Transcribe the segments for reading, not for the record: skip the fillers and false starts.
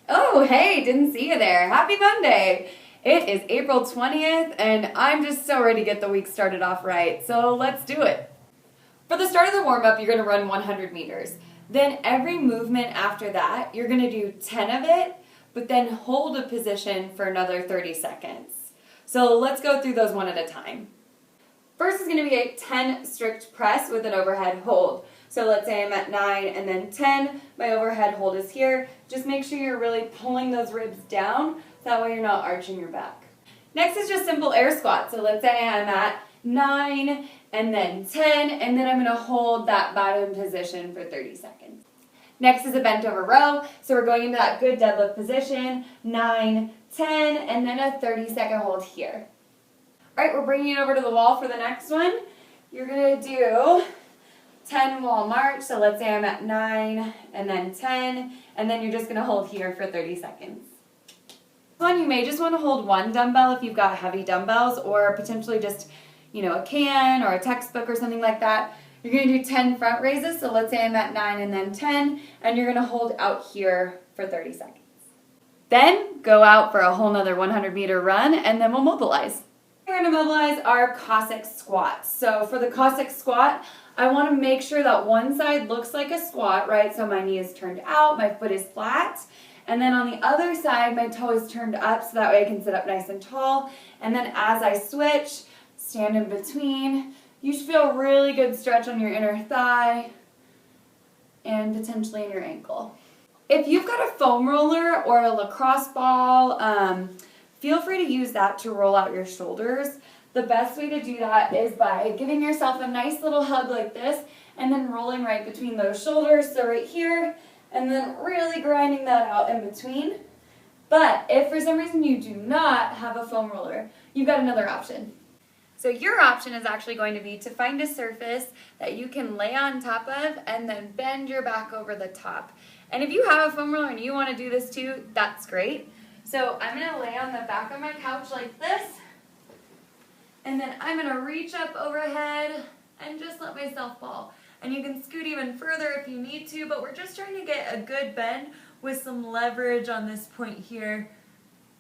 Oh, hey, didn't see you there. Happy Monday. It is April 20th, and I'm just so ready to get the week started off right, so let's do it. For the start of the warm-up, you're going to run 100 meters. Then every movement after that, you're going to do 10 of it, but then hold a position for another 30 seconds. So let's go through those one at a time. First is going to be a 10 strict press with an overhead hold. So let's say I'm at 9 and then 10. My overhead hold is here. Just make sure you're really pulling those ribs down, so that way you're not arching your back. Next is just simple air squats. So let's say I'm at 9 and then 10, and then I'm going to hold that bottom position for 30 seconds. Next is a bent over row. So we're going into that good deadlift position, 9, 10, and then a 30-second hold here. All right, we're bringing it over to the wall for the next one. You're going to do 10 wall march. So let's say I'm at 9 and then 10, and then you're just going to hold here for 30 seconds. You may just want to hold one dumbbell if you've got heavy dumbbells, or potentially just, a can or a textbook or something like that. You're going to do 10 front raises. So let's say I'm at 9 and then 10, and you're going to hold out here for 30 seconds. Then go out for a whole nother 100-meter run, and then we'll mobilize. We're going to mobilize our Cossack Squats. So for the Cossack Squat, I want to make sure that one side looks like a squat, right? So my knee is turned out, my foot is flat. And then on the other side, my toe is turned up so that way I can sit up nice and tall. And then as I switch, stand in between. You should feel a really good stretch on your inner thigh and potentially in your ankle. If you've got a foam roller or a lacrosse ball, feel free to use that to roll out your shoulders. The best way to do that is by giving yourself a nice little hug like this and then rolling right between those shoulders, so right here, and then really grinding that out in between. But if for some reason you do not have a foam roller, you've got another option. So your option is actually going to be to find a surface that you can lay on top of and then bend your back over the top. And if you have a foam roller and you want to do this too, that's great. So I'm going to lay on the back of my couch like this, and then I'm going to reach up overhead and just let myself fall. And you can scoot even further if you need to, but we're just trying to get a good bend with some leverage on this point here.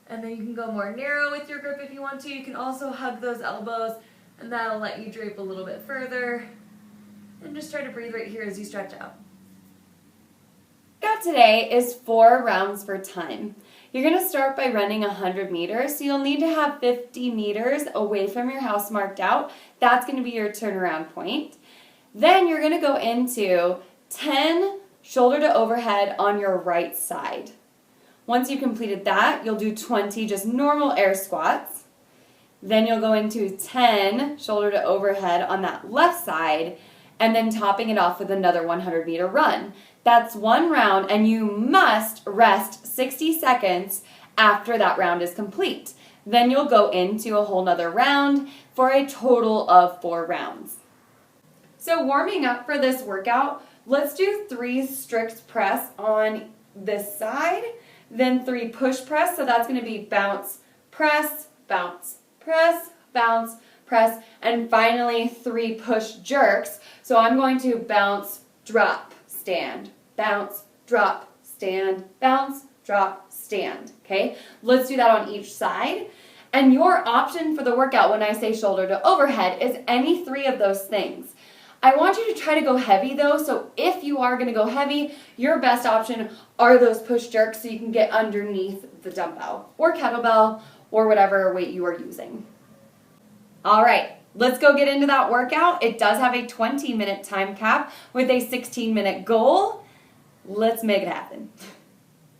And then you can go more narrow with your grip if you want to. You can also hug those elbows, and that'll let you drape a little bit further. And just try to breathe right here as you stretch out. Today is 4 rounds for time. You're going to start by running 100 meters, so you'll need to have 50 meters away from your house marked out. That's going to be your turnaround point. Then you're going to go into 10 shoulder to overhead on your right side. Once you've completed that, you'll do 20 just normal air squats. Then you'll go into 10 shoulder to overhead on that left side, and then topping it off with another 100-meter run. That's one round, and you must rest 60 seconds after that round is complete. Then you'll go into a whole nother round for a total of 4 rounds. So warming up for this workout, let's do 3 strict press on this side, then 3 push press. So that's going to be bounce, press, bounce, press, bounce, press, and finally 3 push jerks. So I'm going to bounce, drop, stand, bounce, drop, stand, bounce, drop, stand. Okay, let's do that on each side. And your option for the workout when I say shoulder to overhead is any 3 of those things. I want you to try to go heavy though, so if you are going to go heavy, your best option are those push jerks so you can get underneath the dumbbell or kettlebell or whatever weight you are using. All right, let's go get into that workout. It does have a 20-minute time cap with a 16-minute goal. Let's make it happen.